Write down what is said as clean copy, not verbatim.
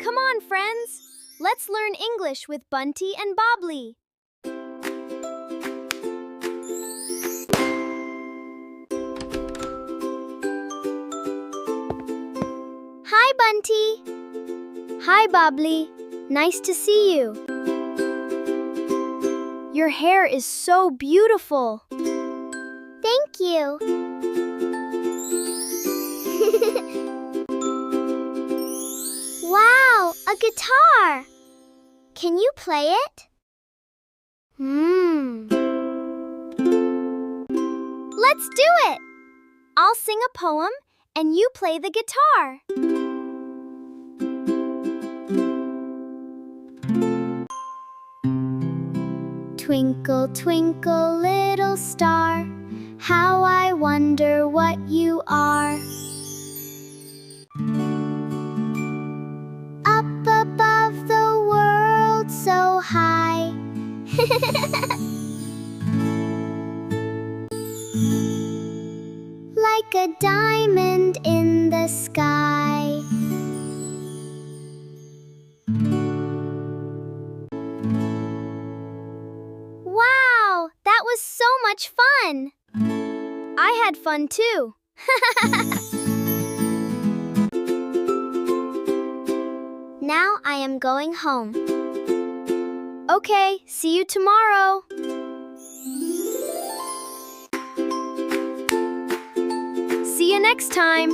Come on, friends. Let's learn English with Bunty and Bobbly. Hi, Bunty. Hi, Bobbly. Nice to see you. Your hair is so beautiful. Thank you. Wow, a guitar. Can you play it? Let's do it. I'll sing a poem and you play the guitar. Twinkle, twinkle, little star, how I wonder what you are. Up above the world so high. Like a diamond in the sky. Wow, that was so much fun! I had fun too. Now I am going home. Okay, see you tomorrow. See you next time.